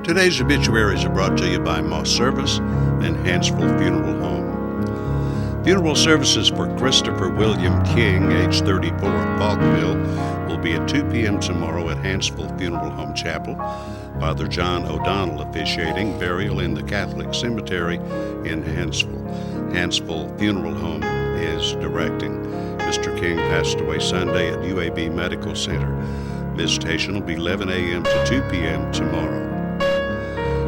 Today's obituaries are brought to you by Moss Service and Hansville Funeral Home. Funeral services for Christopher William King, age 34, of Falkville, will be at 2 p.m. tomorrow at Hansville Funeral Home Chapel. Father John O'Donnell officiating, burial in the Catholic Cemetery in Hansville. Hansville Funeral Home is directing. Mr. King passed away Sunday at UAB Medical Center. Visitation will be 11 a.m. to 2 p.m. tomorrow.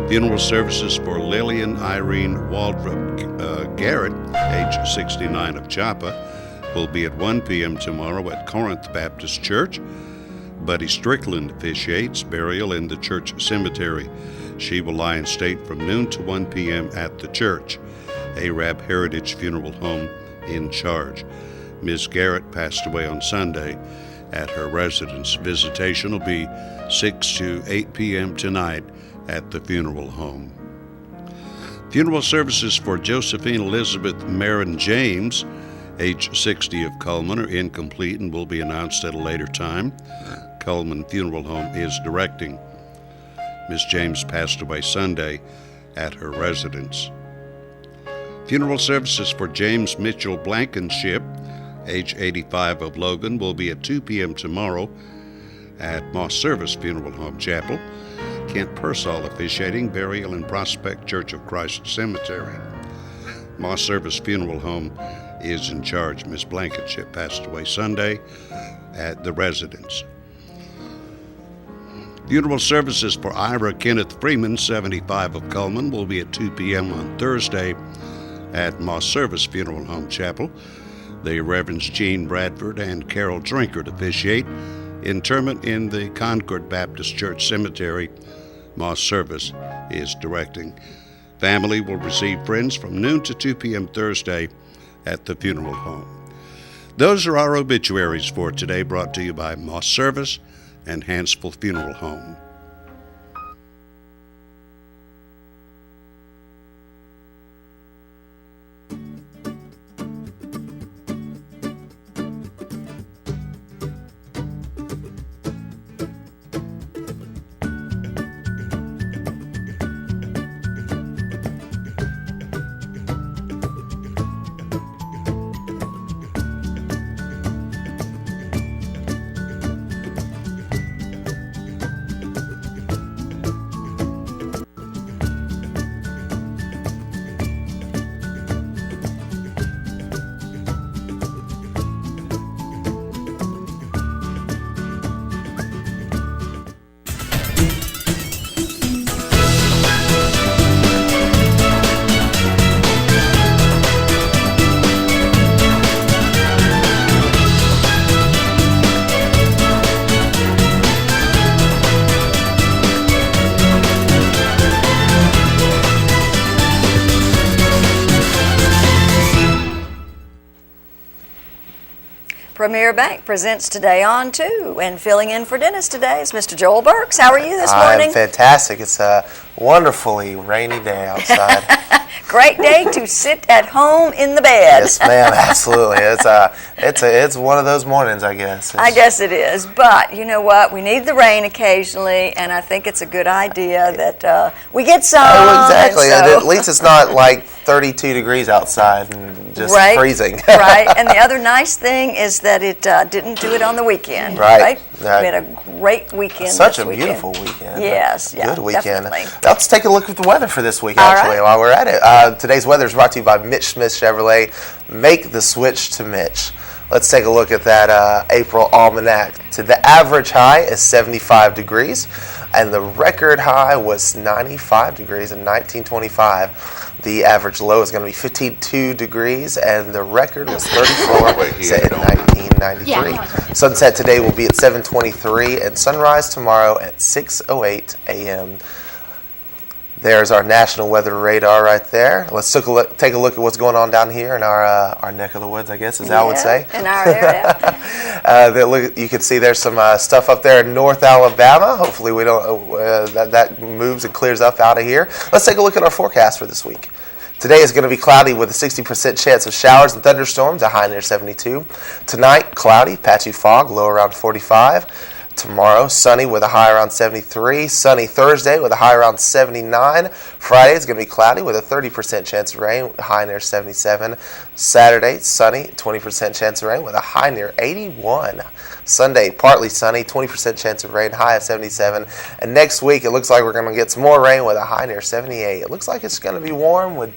Funeral services for Lillian Irene Waldrop Garrett, age 69, of Joppa, will be at 1 p.m. tomorrow at Corinth Baptist Church. Buddy Strickland officiates, burial in the church cemetery. She will lie in state from noon to 1 p.m. at the church. Arab Heritage Funeral Home in charge. Ms. Garrett passed away on Sunday at her residence. Visitation will be 6 to 8 p.m. tonight at the funeral home. Funeral services for Josephine Elizabeth Marin James, age 60, of Cullman, are incomplete and will be announced at a later time. Cullman Funeral Home is directing. Ms. James passed away Sunday at her residence. Funeral services for James Mitchell Blankenship, age 85, of Logan, will be at 2 p.m. tomorrow at Moss Service Funeral Home Chapel. Kent Pearsall officiating, burial in Prospect Church of Christ Cemetery. Moss Service Funeral Home is in charge. Ms. Blankenship passed away Sunday at the residence. Funeral services for Ira Kenneth Freeman, 75, of Cullman, will be at 2 p.m. on Thursday at Moss Service Funeral Home Chapel. The Reverends Jean Bradford and Carol Drinkard officiate. Interment in the Concord Baptist Church Cemetery. Moss Service is directing. Family will receive friends from noon to 2 p.m. Thursday at the funeral home. Those are our obituaries for today, brought to you by Moss Service and Hansville Funeral Home. Premier Bank presents Today On 2, and filling in for Dennis today is Mr. Joel Burks. How are you this morning? I'm fantastic. It's a wonderfully rainy day outside. Great day to sit at home in the bed. Yes, ma'am, absolutely. It's one of those mornings, I guess. I guess it is, but you know what? We need the rain occasionally, and I think it's a good idea that we get some. Oh, exactly. And at least it's not like 32 degrees outside and just freezing. Right, and the other nice thing is that it didn't do it on the weekend. Right. We had a great weekend. Such a beautiful weekend. Yes, yeah, good weekend. Definitely. Let's take a look at the weather for this week, All actually, right. while we're at it. Today's weather is brought to you by Mitch Smith Chevrolet. Make the switch to Mitch. Let's take a look at that April almanac. The average high is 75 degrees, and the record high was 95 degrees in 1925. The average low is going to be 52 degrees, and the record was 34 set in 1993. Sunset today will be at 7:23, and sunrise tomorrow at 6:08 a.m. There's our national weather radar right there. Let's take a look at what's going on down here in our neck of the woods, I guess, as Al would say. In our area. You can see there's some stuff up there in North Alabama. Hopefully we don't that moves and clears up out of here. Let's take a look at our forecast for this week. Today is going to be cloudy with a 60% chance of showers and thunderstorms, a high near 72. Tonight, cloudy, patchy fog, low around 45. Tomorrow, sunny with a high around 73. Sunny Thursday with a high around 79. Friday is going to be cloudy with a 30% chance of rain, high near 77. Saturday, sunny, 20% chance of rain with a high near 81. Sunday, partly sunny, 20% chance of rain, high of 77. And next week, it looks like we're going to get some more rain with a high near 78. It looks like it's going to be warm with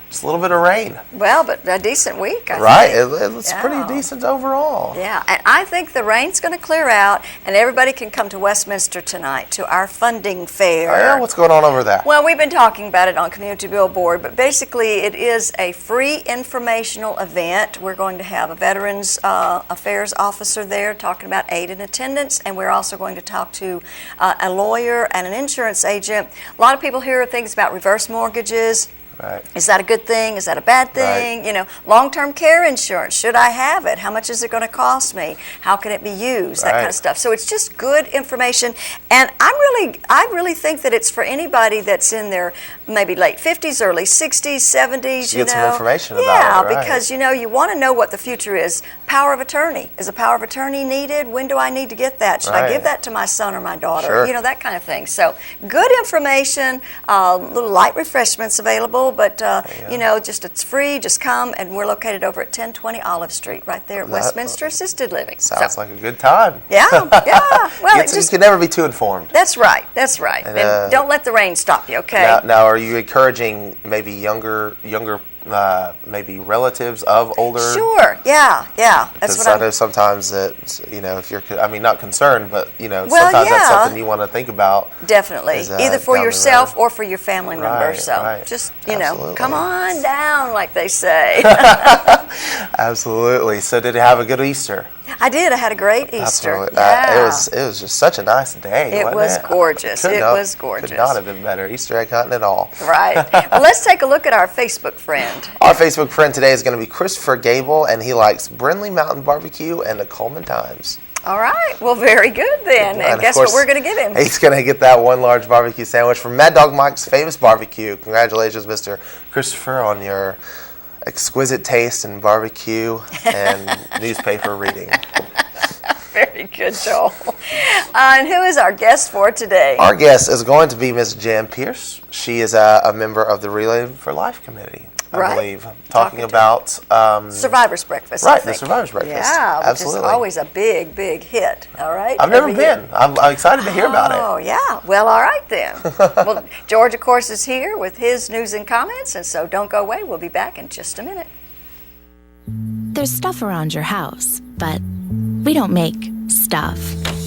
just a little bit of rain. Well, but a decent week, I think. Right, it's pretty decent overall. Yeah, and I think the rain's going to clear out, and everybody can come to Westminster tonight to our funding fair. Oh, yeah? What's going on over there? Well, we've been talking about it on Community Billboard, but basically it is a free informational event. We're going to have a Veterans Affairs officer there talking about aid and attendance, and we're also going to talk to a lawyer and an insurance agent. A lot of people hear things about reverse mortgages. Right. Is that a good thing? Is that a bad thing? Right. You know, long-term care insurance. Should I have it? How much is it going to cost me? How can it be used? That kind of stuff. So it's just good information, and I really think that it's for anybody that's in their maybe late 50s, early 60s, 70s. You get some information about it. Yeah, right. because you want to know what the future is. Power of attorney. Is a power of attorney needed? When do I need to get that? Should I give that to my son or my daughter? Sure. You know, that kind of thing. So good information. Little light refreshments available. But, it's free. Just come, and we're located over at 1020 Olive Street, right there at Westminster Assisted Living. Sounds like a good time. Yeah, yeah. Well, you can never be too informed. That's right. And don't let the rain stop you, okay? Now, are you encouraging maybe younger maybe relatives of older? Sure, yeah. That's what I know sometimes that, if you're, not concerned, but, sometimes that's something you want to think about. Definitely. Either for yourself or for your family member. So just, Absolutely. Come on down, like they say. Absolutely. So did you have a good Easter? I did. I had a great Easter. Absolutely. Yeah. It was just such a nice day. It was gorgeous. It was gorgeous. Could not have been better. Easter egg hunting at all. Right. Well, let's take a look at our Facebook friend. Our Facebook friend today is going to be Christopher Gable, and he likes Brindley Mountain Barbecue and the Cullman Times. All right. Well, very good then. And guess what we're going to get him? He's going to get that one large barbecue sandwich from Mad Dog Mike's Famous Barbecue. Congratulations, Mr. Christopher, on your exquisite taste in barbecue and newspaper reading. Very good, Joel. And who is our guest for today? Our guest is going to be Ms. Jan Pierce. She is a member of the Relay for Life Committee, I believe. Talking about Survivor's Breakfast. Right, the Survivor's Breakfast. Yeah, absolutely. Which is always a big, big hit. All right. I've never been. I'm excited to hear about it. Oh, yeah. Well, all right then. Well, George, of course, is here with his news and comments, and so don't go away. We'll be back in just a minute. There's stuff around your house, but we don't make stuff.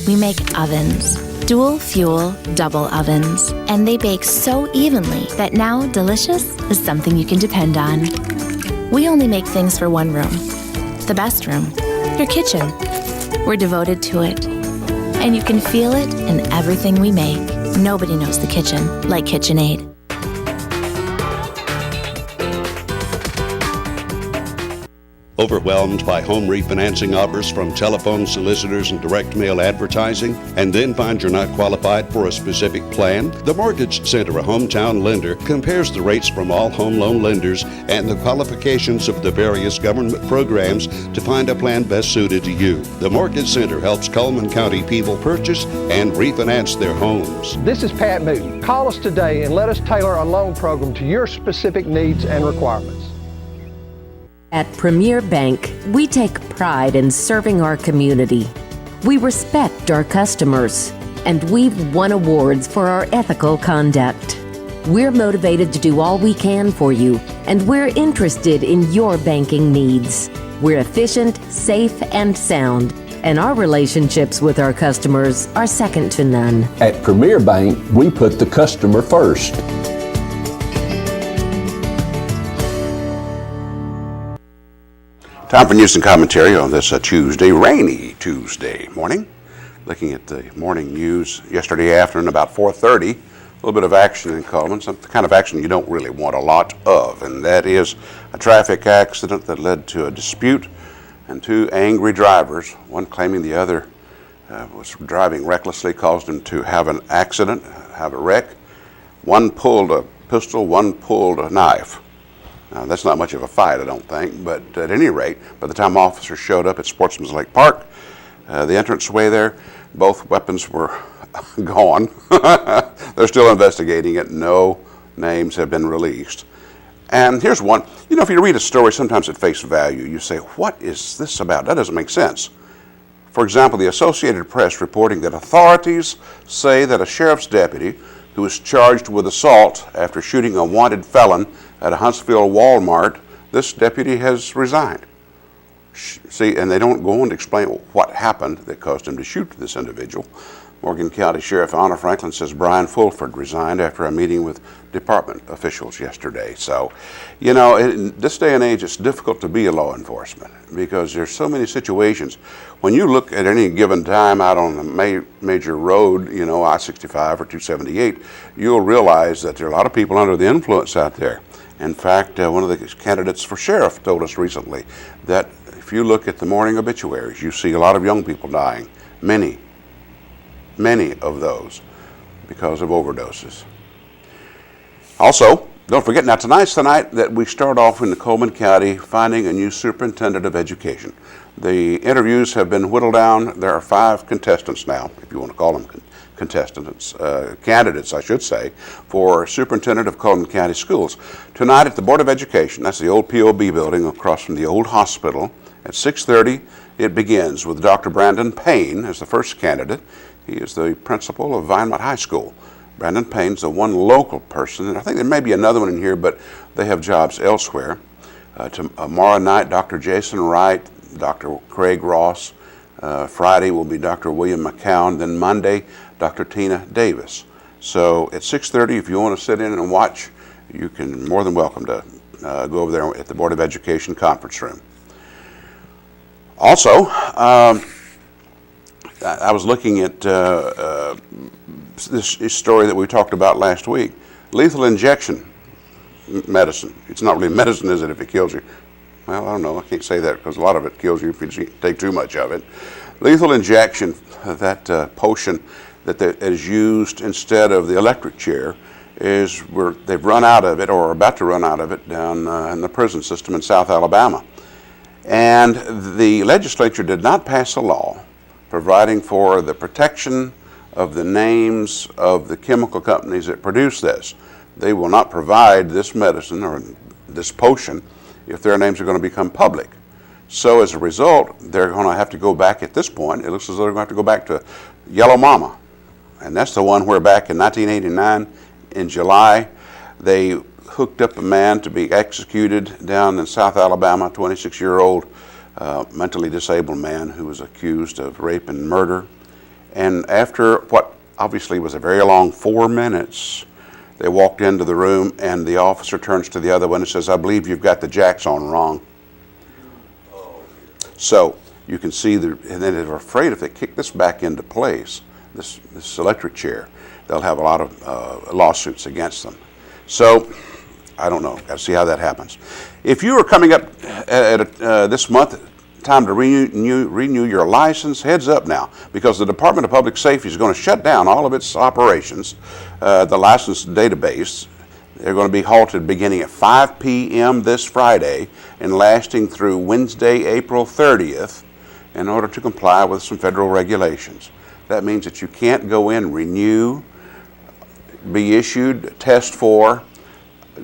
We make ovens. Dual fuel, double ovens. And they bake so evenly that now delicious is something you can depend on. We only make things for one room. The best room. Your kitchen. We're devoted to it. And you can feel it in everything we make. Nobody knows the kitchen like KitchenAid. Overwhelmed by home refinancing offers from telephone solicitors and direct mail advertising, and then find you're not qualified for a specific plan? The Mortgage Center, a hometown lender, compares the rates from all home loan lenders and the qualifications of the various government programs to find a plan best suited to you. The Mortgage Center helps Cullman County people purchase and refinance their homes. This is Pat Newton. Call us today and let us tailor a loan program to your specific needs and requirements. At Premier Bank, we take pride in serving our community. We respect our customers, and we've won awards for our ethical conduct. We're motivated to do all we can for you, and we're interested in your banking needs. We're efficient, safe, and sound, and our relationships with our customers are second to none. At Premier Bank, we put the customer first. Time for news and commentary on this Tuesday, rainy Tuesday morning. Looking at the morning news yesterday afternoon about 4:30, a little bit of action in Cullman, some kind of action you don't really want a lot of, and that is a traffic accident that led to a dispute and two angry drivers, one claiming the other was driving recklessly, caused him to have an accident, have a wreck. One pulled a pistol, one pulled a knife. Now, that's not much of a fight, I don't think, but at any rate, by the time officers showed up at Sportsman's Lake Park, the entranceway there, Both weapons were gone. They're still investigating it. No names have been released. And here's one. You know, if you read a story, sometimes at face value, you say, what is this about? That doesn't make sense. For example, the Associated Press reporting that authorities say that a sheriff's deputy who was charged with assault after shooting a wanted felon at a Huntsville Walmart, this deputy has resigned. See, and they don't go on to explain what happened that caused him to shoot this individual. Morgan County Sheriff Anna Franklin says Brian Fulford resigned after a meeting with department officials yesterday. So, you know, in this day and age, it's difficult to be a law enforcement because there's so many situations. When you look at any given time out on a major road, you know, I-65 or 278, you'll realize that there are a lot of people under the influence out there. In fact, one of the candidates for sheriff told us recently that if you look at the morning obituaries, you see a lot of young people dying, many of those because of overdoses. Also, don't forget, now tonight's the night that we start off in the Cullman County finding a new superintendent of education. The interviews have been whittled down. There are 5 contestants now, if you want to call them contestants, candidates, I should say, for superintendent of Cullman County Schools. Tonight at the Board of Education, that's the old POB building across from the old hospital, at 6:30, it begins with Dr. Brandon Payne as the first candidate. He is the principal of Vinemont High School. Brandon Payne's the one local person, and I think there may be another one in here, but they have jobs elsewhere. Tomorrow night, Dr. Jason Wright, Dr. Craig Ross. Friday will be Dr. William McCown. Then Monday, Dr. Tina Davis. So at 6:30, if you want to sit in and watch, you can more than welcome to go over there at the Board of Education conference room. Also, I was looking at this story that we talked about last week. Lethal injection medicine. It's not really medicine, is it, if it kills you? Well, I don't know. I can't say that because a lot of it kills you if you take too much of it. Lethal injection, that potion that is used instead of the electric chair, they've run out of it or are about to run out of it down in the prison system in South Alabama. And the legislature did not pass a law providing for the protection of the names of the chemical companies that produce this. They will not provide this medicine or this potion if their names are going to become public. So as a result, they're going to have to go back at this point. It looks as though they're going to have to go back to Yellow Mama. And that's the one where back in 1989, in July, they hooked up a man to be executed down in South Alabama, a 26-year-old mentally disabled man who was accused of rape and murder. And after what obviously was a very long 4 minutes, they walked into the room and the officer turns to the other one and says, "I believe you've got the jacks on wrong." So you can see, and then they're afraid if they kick this back into place, this electric chair, they'll have a lot of lawsuits against them. So I don't know. Got to see how that happens. If you are coming up this month, time to renew your license, heads up now, because the Department of Public Safety is going to shut down all of its operations. The license database, they're going to be halted beginning at 5 p.m. this Friday and lasting through Wednesday, April 30th, in order to comply with some federal regulations. That means that you can't go in, renew, be issued, test for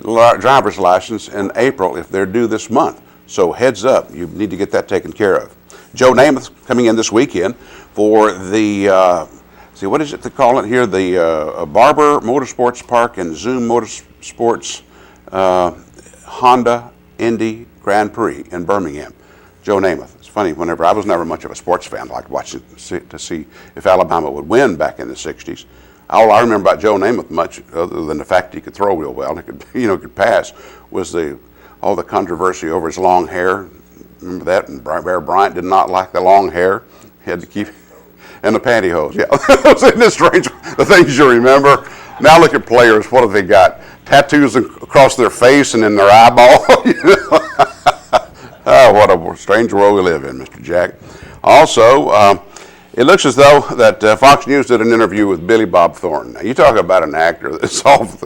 driver's license in April if they're due this month. So heads up, you need to get that taken care of. Joe Namath coming in this weekend for the, what is it they call it here? The Barber Motorsports Park and Zoom Motorsports Honda Indy Grand Prix in Birmingham. Joe Namath. It's funny, I was never much of a sports fan, I liked watching to see if Alabama would win back in the 60s. All I remember about Joe Namath, much other than the fact he could throw real well, he could pass, was all the controversy over his long hair. Remember that? And Bear Bryant did not like the long hair. He had to keep, and the pantyhose. Yeah, isn't it strange? The things you remember. Now look at players. What have they got? Tattoos across their face and in their eyeball. Oh, what a strange world we live in, Mr. Jack. Also, it looks as though that Fox News did an interview with Billy Bob Thornton. Now, you talk about an actor that's out of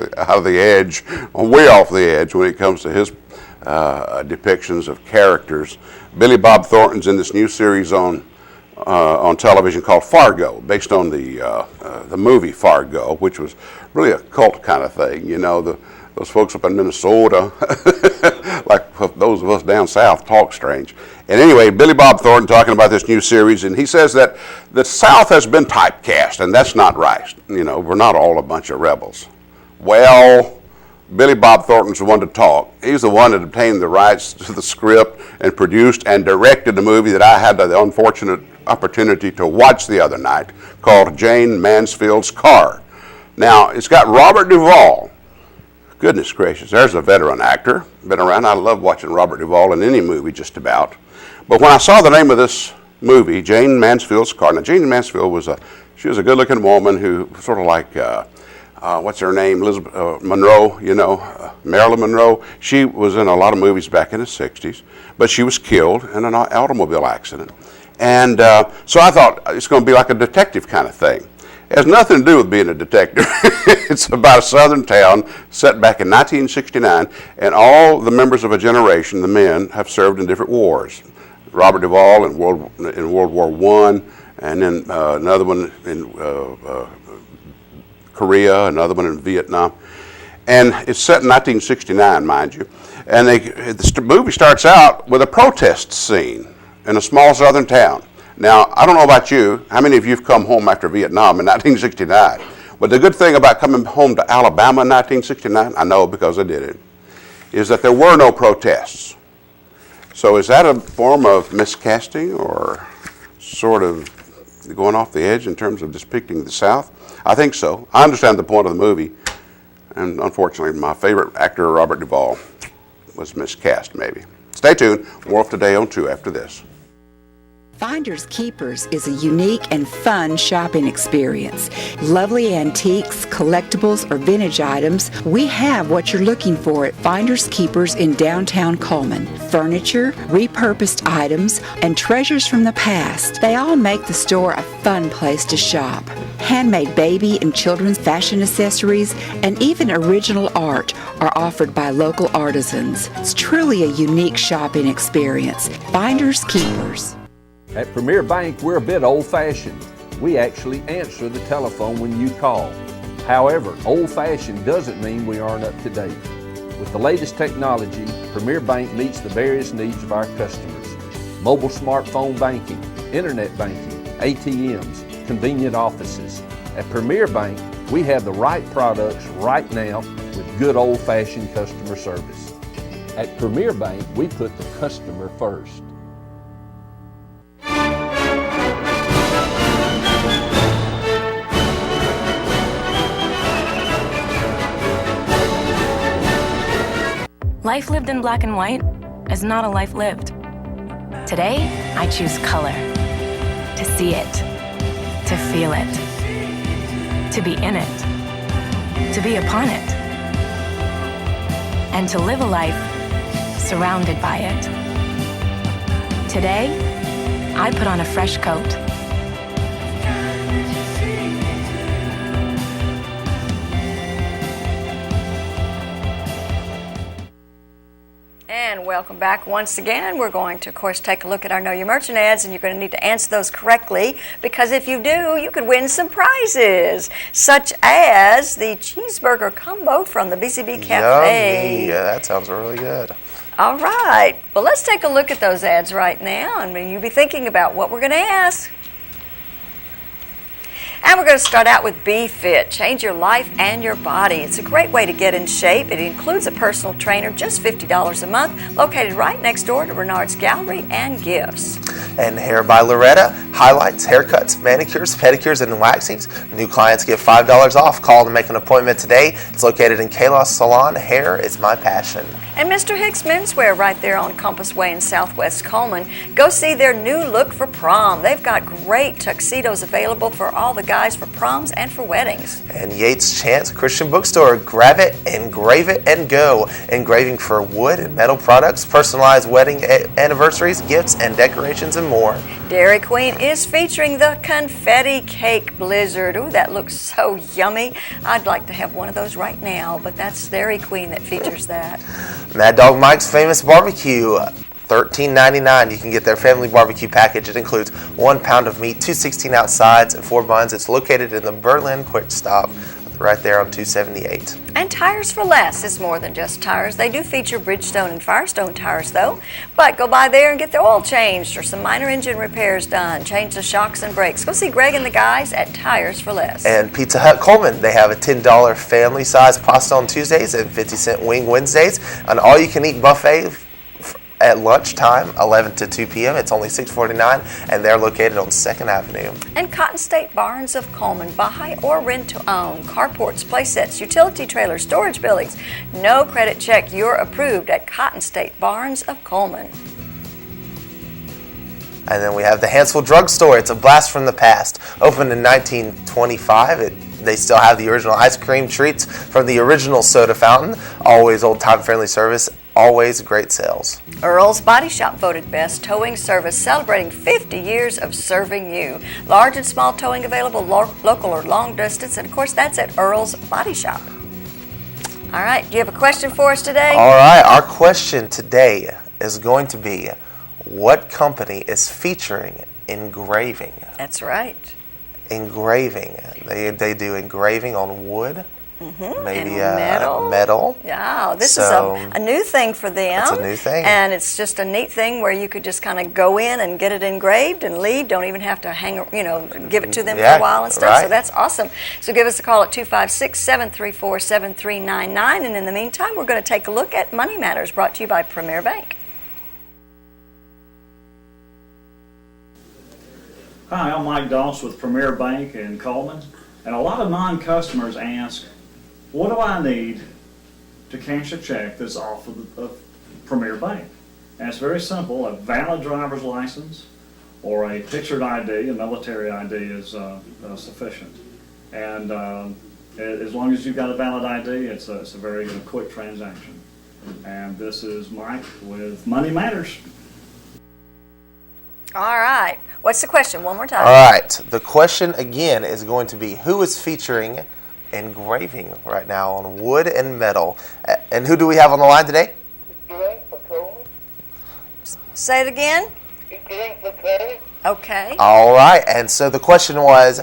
the edge, way off the edge when it comes to his depictions of characters. Billy Bob Thornton's in this new series on on television called Fargo, based on the movie Fargo, which was really a cult kind of thing. You know, those folks up in Minnesota, like those of us down south, talk strange. And anyway, Billy Bob Thornton talking about this new series, and he says that the South has been typecast, and that's not right. You know, we're not all a bunch of rebels. Well, Billy Bob Thornton's the one to talk. He's the one that obtained the rights to the script and produced and directed the movie that I had the unfortunate opportunity to watch the other night, called Jane Mansfield's Car. Now, it's got Robert Duvall. Goodness gracious, there's a veteran actor, been around. I love watching Robert Duvall in any movie just about. But when I saw the name of this movie, Jane Mansfield's Car, now Jane Mansfield was a good-looking woman who sort of like, what's her name, Elizabeth Monroe, you know, Marilyn Monroe. She was in a lot of movies back in the 60s, but she was killed in an automobile accident. And so I thought it's going to be like a detective kind of thing. It has nothing to do with being a detective. It's about a southern town set back in 1969, and all the members of a generation, the men, have served in different wars. Robert Duvall in World War I, and then another one in Korea, another one in Vietnam. And it's set in 1969, mind you. And the movie starts out with a protest scene in a small southern town. Now, I don't know about you, how many of you have come home after Vietnam in 1969? But the good thing about coming home to Alabama in 1969, I know because I did it, is that there were no protests. So is that a form of miscasting or sort of going off the edge in terms of depicting the South? I think so. I understand the point of the movie, and unfortunately my favorite actor, Robert Duvall, was miscast maybe. Stay tuned. More of Today on 2 after this. Finders Keepers is a unique and fun shopping experience. Lovely antiques, collectibles, or vintage items, we have what you're looking for at Finders Keepers in downtown Cullman. Furniture, repurposed items, and treasures from the past. They all make the store a fun place to shop. Handmade baby and children's fashion accessories and even original art are offered by local artisans. It's truly a unique shopping experience. Finders Keepers. At Premier Bank, we're a bit old-fashioned. We actually answer the telephone when you call. However, old-fashioned doesn't mean we aren't up to date. With the latest technology, Premier Bank meets the various needs of our customers. Mobile smartphone banking, internet banking, ATMs, convenient offices. At Premier Bank, we have the right products right now with good old-fashioned customer service. At Premier Bank, we put the customer first. Life lived in black and white is not a life lived. Today, I choose color. To see it. To feel it. To be in it. To be upon it. And to live a life surrounded by it. Today, I put on a fresh coat. And welcome back once again. We're going to, of course, take a look at our Know Your Merchant ads, and you're going to need to answer those correctly, because if you do, you could win some prizes, such as the cheeseburger combo from the BCB Cafe. Yummy. Yeah, that sounds really good. All right. Well, let's take a look at those ads right now, and you'll be thinking about what we're going to ask. And we're going to start out with B-Fit. Change your life and your body. It's a great way to get in shape. It includes a personal trainer, just $50 a month, located right next door to Renard's Gallery and Gifts. And Hair by Loretta, highlights, haircuts, manicures, pedicures, and waxings. New clients get $5 off. Call to make an appointment today. It's located in Kalos Salon. Hair is my passion. And Mr. Hicks Menswear right there on Compass Way in Southwest Cullman. Go see their new look for prom. They've got great tuxedos available for all the guys for proms and for weddings. And Yates Chance Christian Bookstore. Grab it, engrave it, and go. Engraving for wood and metal products, personalized wedding anniversaries, gifts, and decorations, and more. Dairy Queen is featuring the Confetti Cake Blizzard. Ooh, that looks so yummy. I'd like to have one of those right now, but that's Dairy Queen that features that. Mad Dog Mike's Famous Barbecue. $30 $13.99. You can get their family barbecue package. It includes 1 pound of meat, 2 16-ounce sides, and 4 buns. It's located in the Berlin Quick Stop right there on 278. And Tires for Less is more than just tires. They do feature Bridgestone and Firestone tires, though. But go by there and get the oil changed or some minor engine repairs done. Change the shocks and brakes. Go see Greg and the guys at Tires for Less. And Pizza Hut Cullman, they have a $10 family-size pasta on Tuesdays and 50-cent wing Wednesdays. An all-you-can-eat buffet at lunchtime, 11 to 2 p.m. It's only $6.49, and they're located on 2nd Avenue. And Cotton State Barns of Cullman, buy or rent to own, carports, playsets, utility trailers, storage buildings. No credit check, you're approved at Cotton State Barns of Cullman. And then we have the Hansville Drug Store. It's a blast from the past. Opened in 1925. They still have the original ice cream treats from the original soda fountain. Always old-time friendly service. Always great sales. Earl's Body Shop voted best towing service, celebrating 50 years of serving you. Large and small towing available, local or long distance, and of course that's at Earl's Body Shop. All right, do you have a question for us today? All right, our question today is going to be, what company is featuring engraving? That's right. Engraving. They do engraving on wood. Maybe and metal. Yeah, this is a new thing for them. It's a new thing. And it's just a neat thing where you could just kind of go in and get it engraved and leave. Don't even have to give it to them for a while and stuff. Right. So that's awesome. So give us a call at 256-734-7399. And in the meantime, we're going to take a look at Money Matters, brought to you by Premier Bank. Hi, I'm Mike Doss with Premier Bank in Cullman. And a lot of non-customers ask, what do I need to cash a check that's off of Premier Bank? And it's very simple. A valid driver's license or a pictured ID, a military ID, is sufficient. And as long as you've got a valid ID, it's a very quick transaction. And this is Mike with Money Matters. All right. What's the question? One more time. All right. The question again is going to be, who is featuring engraving right now on wood and metal? And who do we have on the line today? Say it again. Okay. All right. And so the question was,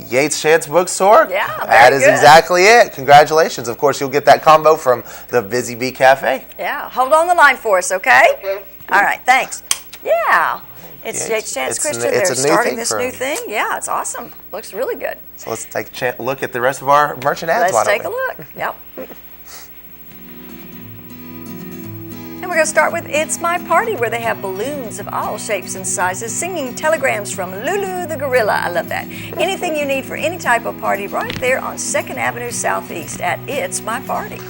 Yates Chance Bookstore? Yeah, that is exactly it. Congratulations. Of course, you'll get that combo from the Busy Bee Cafe. Yeah. Hold on the line for us, okay? All right, thanks. Yeah. It's Yates Chance Christian. They're starting this new thing. Yeah, it's awesome. Looks really good. So let's take a look at the rest of our merchant ads. Let's take a look. Yep. And we're going to start with It's My Party, where they have balloons of all shapes and sizes, singing telegrams from Lulu the Gorilla. I love that. Anything you need for any type of party right there on 2nd Avenue Southeast at It's My Party.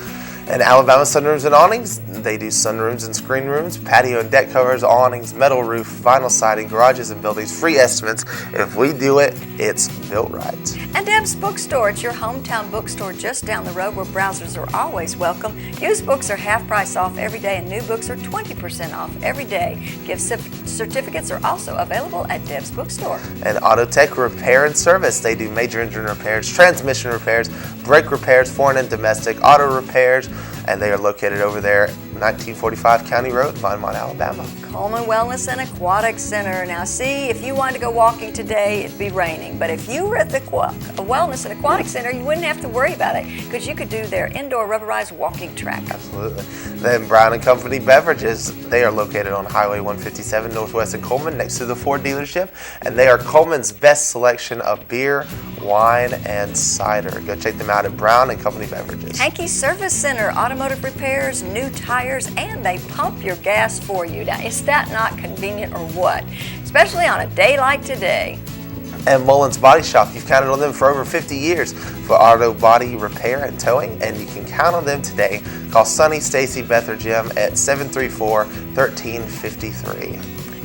And Alabama Sunrooms and Awnings, they do sunrooms and screen rooms, patio and deck covers, awnings, metal roof, vinyl siding, garages and buildings, free estimates. If we do it, it's built right. And Deb's Bookstore, it's your hometown bookstore just down the road where browsers are always welcome. Used books are half price off every day and new books are 20% off every day. Gift certificates are also available at Deb's Bookstore. And Autotech Repair and Service, they do major engine repairs, transmission repairs, brake repairs, foreign and domestic, auto repairs, and they are located over there, 1945 County Road, Vinemont, Alabama. Cullman Wellness and Aquatic Center. Now see, if you wanted to go walking today, it'd be raining. But if you were at the Wellness and Aquatic Center, you wouldn't have to worry about it because you could do their indoor rubberized walking track. Absolutely. Then Brown & Company Beverages, they are located on Highway 157 Northwest in Cullman next to the Ford dealership. And they are Cullman's best selection of beer, wine, and cider. Go check them out at Brown & Company Beverages. Hankey's Service Center, automotive repairs, new tires, and they pump your gas for you. Now, is that not convenient or what? Especially on a day like today. And Mullins Body Shop, you've counted on them for over 50 years for auto body repair and towing, and you can count on them today. Call Sonny, Stacy, Beth, or Jim at 734-1353.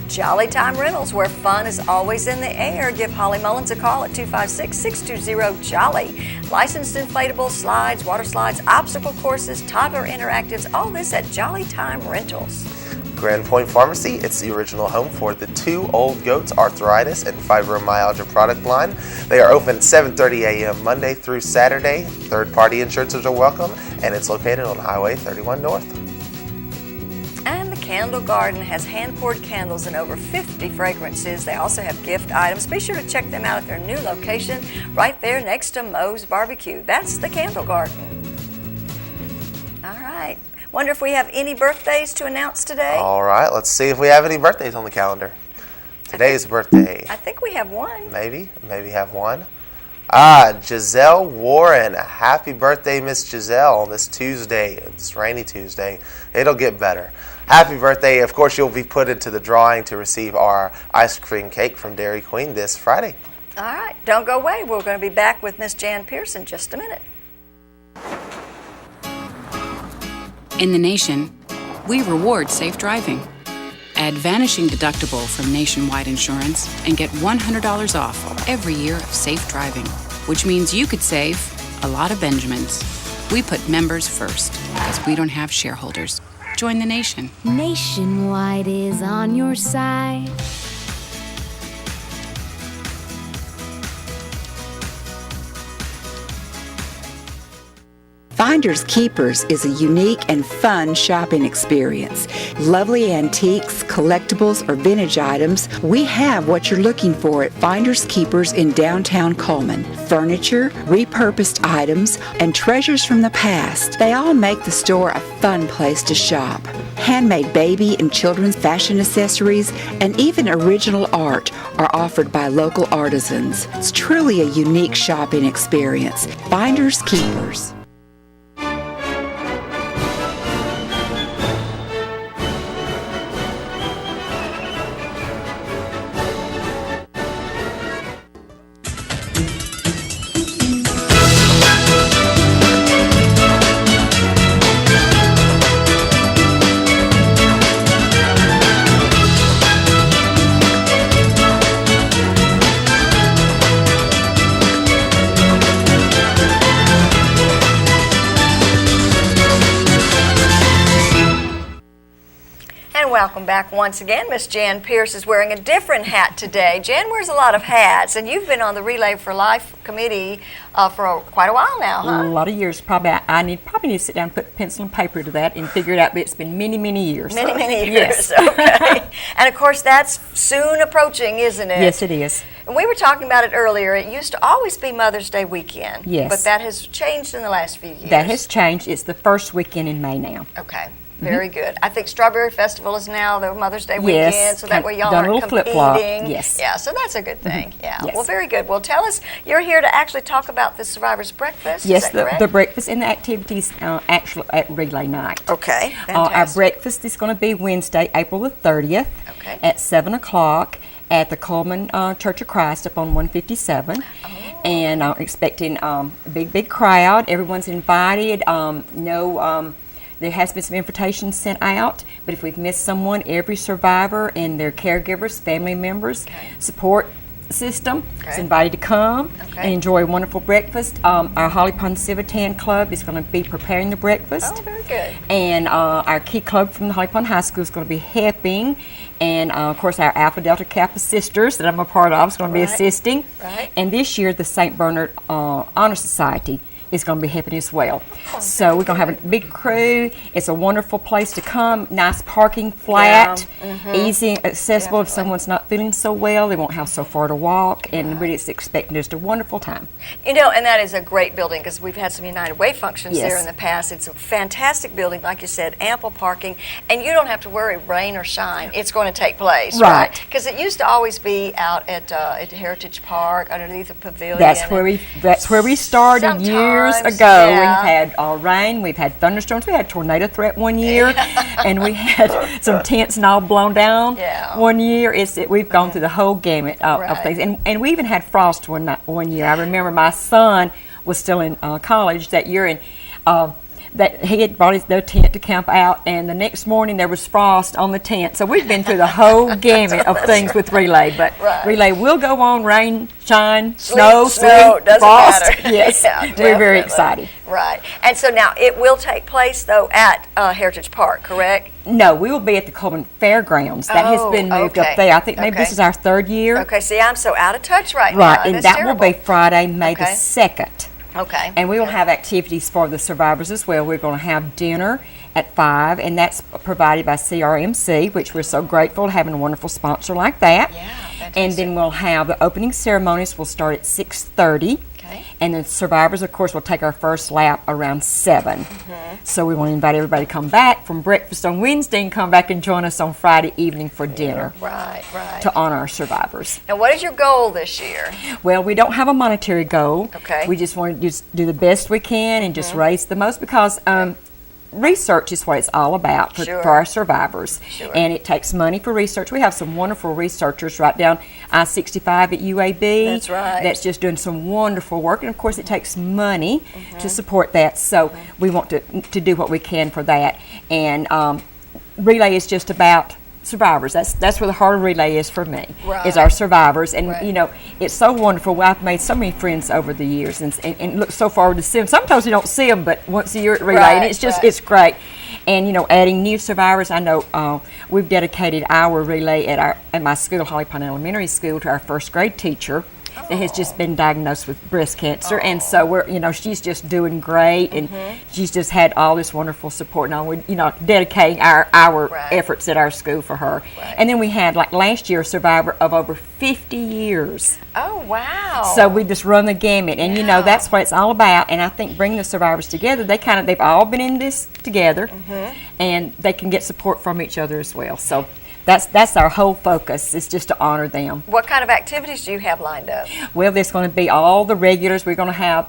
Jolly Time Rentals, where fun is always in the air. Give Holly Mullins a call at 256-620-JOLLY. Licensed inflatable slides, water slides, obstacle courses, toddler interactives, all this at Jolly Time Rentals. Grand Point Pharmacy, it's the original home for the Two Old Goats Arthritis and Fibromyalgia product line. They are open 7:30 a.m. Monday through Saturday. Third-party insurances are welcome, and it's located on Highway 31 North. Candle Garden has hand-poured candles and over 50 fragrances. They also have gift items. Be sure to check them out at their new location right there next to Moe's Barbecue. That's the Candle Garden. All right. Wonder if we have any birthdays to announce today? All right, let's see if we have any birthdays on the calendar. Today's birthday. I think we have one. Maybe have one. Giselle Warren. Happy birthday, Miss Giselle, on this Tuesday, this rainy Tuesday. It'll get better. Happy birthday. Of course, you'll be put into the drawing to receive our ice cream cake from Dairy Queen this Friday. All right, don't go away. We're going to be back with Miss Jan Pierce in just a minute. In the nation, we reward safe driving. Add Vanishing Deductible from Nationwide Insurance and get $100 off every year of safe driving, which means you could save a lot of Benjamins. We put members first because we don't have shareholders. Join the nation. Nationwide is on your side. Finders Keepers is a unique and fun shopping experience. Lovely antiques, collectibles, or vintage items, we have what you're looking for at Finders Keepers in downtown Cullman. Furniture, repurposed items, and treasures from the past. They all make the store a fun place to shop. Handmade baby and children's fashion accessories and even original art are offered by local artisans. It's truly a unique shopping experience. Finders Keepers. Welcome back once again. Miss Jan Pierce is wearing a different hat today. Jan wears a lot of hats, and you've been on the Relay for Life committee for quite a while now, huh? A lot of years. Probably need to sit down and put pencil and paper to that and figure it out, but it's been many, many years. Many years, yes. Okay. And of course, that's soon approaching, isn't it? Yes, it is. And we were talking about it earlier. It used to always be Mother's Day weekend. Yes. But that has changed in the last few years. That has changed. It's the first weekend in May now. Okay. Very good. I think Strawberry Festival is now the Mother's Day weekend, so that way y'all aren't competing. Flip-flop. Yes. Yeah, so that's a good thing. Yeah. Yes. Well, very good. Well, tell us, you're here to actually talk about the Survivors Breakfast. Yes, is that correct? the breakfast and the activities actually at Relay Night. Okay, Our fantastic. breakfast is going to be Wednesday, April the 30th at 7 o'clock at the Cullman Church of Christ up on 157. And I'm expecting a big crowd. Everyone's invited. There has been some invitations sent out, but if we've missed someone, every survivor and their caregivers, family members, support system is invited to come and enjoy a wonderful breakfast. Our Holly Pond Civitan Club is going to be preparing the breakfast. Oh, very good. And our Key Club from the Holly Pond High School is going to be helping. And, of course, our Alpha Delta Kappa Sisters that I'm a part of is going to be assisting. Right. And this year, the St. Bernard Honor Society is going to be helping as well. So we're going to have a big crew. It's a wonderful place to come. Nice parking, flat, easy, accessible. If someone's not feeling so well, they won't have so far to walk. And everybody is expecting just a wonderful time. You know, and that is a great building because we've had some United Way functions Yes. there in the past. It's a fantastic building, like you said, ample parking, and you don't have to worry, rain or shine, it's going to take place, right? Because it used to always be out at Heritage Park underneath the pavilion. That's where we started years ago. We've had rain, we've had thunderstorms, we had a tornado threat one year, and we had some tents and all blown down one year. We've gone through the whole gamut of things, and we even had frost one year. I remember my son was still in college that year, and that he had brought their tent to camp out, and the next morning there was frost on the tent. So we've been through the whole gamut of things with Relay, but Relay will go on, rain, shine, snow, sleet, doesn't frost. matter. Yes, we're very excited. Right, and so now it will take place though at Heritage Park, correct? No, we will be at the Cullman Fairgrounds. That has been moved up there. I think maybe this is our third year. Okay, see, I'm so out of touch right now. Right, and That's that terrible. will be Friday, May the 2nd. Okay. And we will have activities for the survivors as well. We're going to have dinner at 5, and that's provided by CRMC, which we're so grateful to having a wonderful sponsor like that. Yeah, fantastic. And then we'll have the opening ceremonies will start at 6:30. Okay. And the survivors, of course, will take our first lap around 7. So we want to invite everybody to come back from breakfast on Wednesday and come back and join us on Friday evening for dinner. Right, right. To honor our survivors. And what is your goal this year? Well, we don't have a monetary goal. Okay. We just want to just do the best we can and just raise the most because research is what it's all about for our survivors. Sure. And it takes money for research. We have some wonderful researchers right down I-65 at UAB. That's right. That's just doing some wonderful work. And of course it takes money to support that. So we want to do what we can for that. And Relay is just about survivors. That's where the heart of Relay is for me, is our survivors. And you know, it's so wonderful. I've made so many friends over the years and look so forward to see them. Sometimes you don't see them but once a year at Relay, and it's just it's great. And you know, adding new survivors, I know we've dedicated our Relay at my school, Holly Pine Elementary School, to our first grade teacher that has just been diagnosed with breast cancer, and so we're, you know, she's just doing great, and she's just had all this wonderful support, and we're, you know, dedicating our efforts at our school for her. And then we had, like last year, a survivor of over 50 years. Oh, wow. So we just run the gamut, and you know, that's what it's all about. And I think bringing the survivors together, they've all been in this together, and they can get support from each other as well. So that's our whole focus, is just to honor them. What kind of activities do you have lined up? Well, there's going to be all the regulars. We're going to have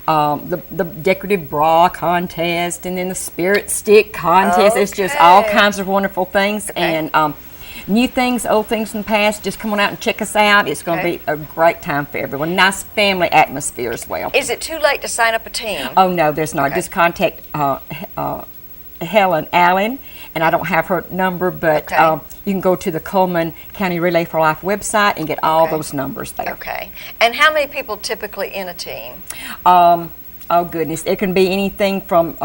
the decorative bra contest, and then the spirit stick contest. It's just all kinds of wonderful things, and new things, old things from the past. Just come on out and check us out. It's going to be a great time for everyone. Nice family atmosphere as well. Is it too late to sign up a team? Oh, no, there's not. Just contact Helen Allen, and I don't have her number, but you can go to the Cullman County Relay for Life website and get all those numbers there. Okay. And how many people typically in a team? Oh goodness, it can be anything from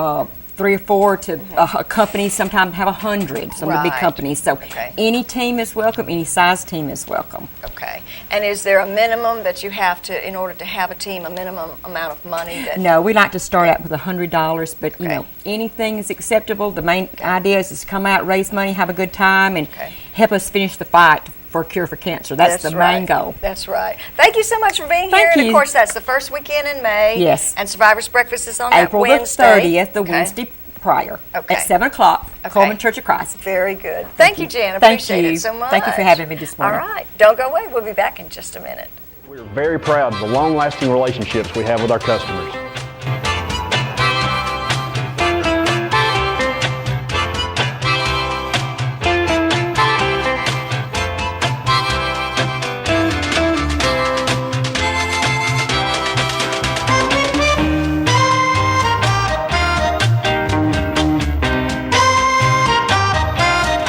3 or 4 to a company. Sometimes have 100. Some of the big companies. So any team is welcome. Any size team is welcome. Okay. And is there a minimum that you have to, in order to have a team, a minimum amount of money? That No, we like to start out with $100, but you know, anything is acceptable. The main idea is to come out, raise money, have a good time, and help us finish the fight for a cure for cancer. That's the main goal. That's right. Thank you so much for being here. And of course, that's the first weekend in May. Yes. And Survivors Breakfast is on April that Wednesday. the 30th, the Wednesday prior, at 7 o'clock, Cullman Church of Christ. Very good. Thank you, Jan. Thank Appreciate you. it so much. Thank you for having me this morning. All right. Don't go away. We'll be back in just a minute. We're very proud of the long-lasting relationships we have with our customers.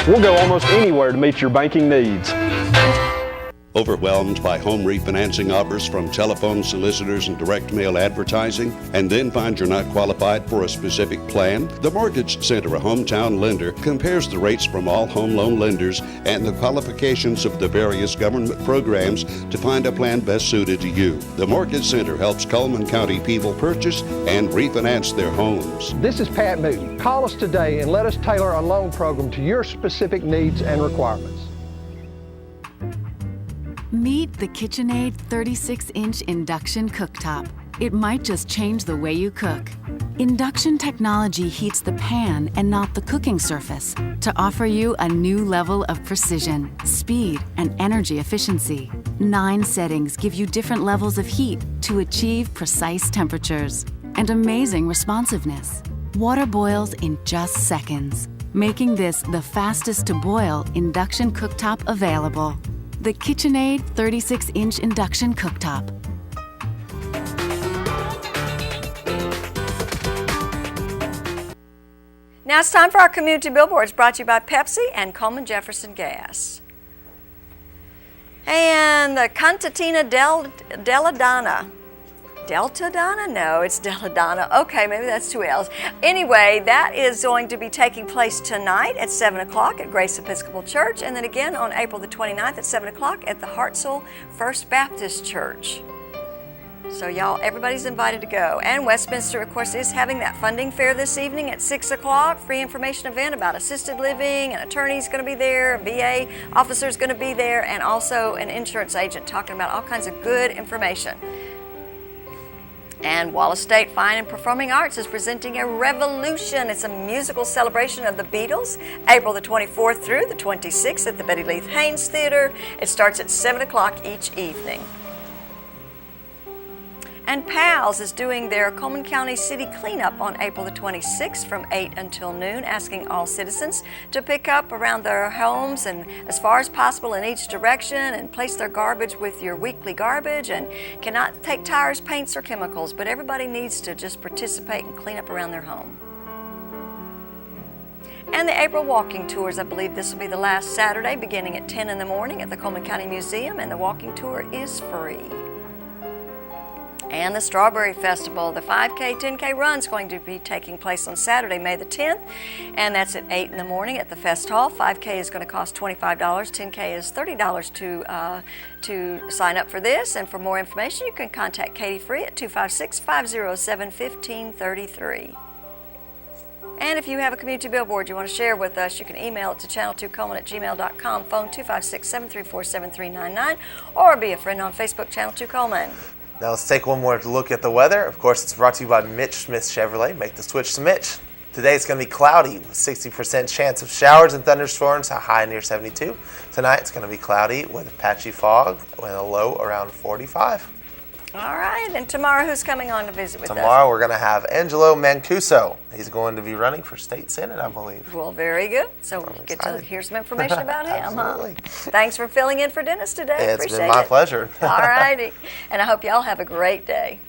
We'll go almost anywhere to meet your banking needs. Overwhelmed by home refinancing offers from telephone solicitors and direct mail advertising, and then find you're not qualified for a specific plan? The Mortgage Center, a hometown lender, compares the rates from all home loan lenders and the qualifications of the various government programs to find a plan best suited to you. The Mortgage Center helps Cullman County people purchase and refinance their homes. This is Pat Newton. Call us today and let us tailor a loan program to your specific needs and requirements. Meet the KitchenAid 36-inch induction cooktop. It might just change the way you cook. Induction technology heats the pan and not the cooking surface to offer you a new level of precision, speed, and energy efficiency. 9 settings give you different levels of heat to achieve precise temperatures and amazing responsiveness. Water boils in just seconds, making this the fastest to boil induction cooktop available. The KitchenAid 36-inch induction cooktop. Now it's time for our community billboards, brought to you by Pepsi and Coleman Jefferson Gas. And the Cantatina Delladonna. Deltadonna? No, it's Delladonna. Okay, maybe that's 2 L's. Anyway, that is going to be taking place tonight at 7 o'clock at Grace Episcopal Church, and then again on April the 29th at 7 o'clock at the Hartselle First Baptist Church. So y'all, everybody's invited to go. And Westminster, of course, is having that funding fair this evening at 6 o'clock. Free information event about assisted living. An attorney's going to be there. A VA officer's going to be there. And also an insurance agent talking about all kinds of good information. And Wallace State Fine and Performing Arts is presenting a revolution. It's a musical celebration of the Beatles, April the 24th through the 26th at the Betty Leith Haynes Theater. It starts at 7 o'clock each evening. And PALS is doing their Cullman County City Cleanup on April the 26th from 8 until noon, asking all citizens to pick up around their homes and as far as possible in each direction and place their garbage with your weekly garbage, and cannot take tires, paints, or chemicals, but everybody needs to just participate and clean up around their home. And the April walking tours, I believe this will be the last Saturday beginning at 10 in the morning at the Cullman County Museum, and the walking tour is free. And the Strawberry Festival, the 5K, 10K run is going to be taking place on Saturday, May the 10th, and that's at 8 in the morning at the Fest Hall. 5K is going to cost $25, 10K is $30 to sign up for this. And for more information, you can contact Katie Free at 256-507-1533. And if you have a community billboard you want to share with us, you can email it to channel2cullman@gmail.com, phone 256-734-7399, or be a friend on Facebook, Channel 2 Cullman. Now let's take one more look at the weather. Of course, it's brought to you by Mitch Smith Chevrolet. Make the switch to Mitch. Today it's going to be cloudy with 60% chance of showers and thunderstorms, a high near 72. Tonight it's going to be cloudy with patchy fog with a low around 45. All right, and tomorrow who's coming on to visit with us? Tomorrow we're going to have Angelo Mancuso. He's going to be running for state senate, I believe. Well, very good. So we get to hear some information about him, Absolutely. Thanks for filling in for Dennis today. It's been my pleasure. All righty. And I hope y'all have a great day.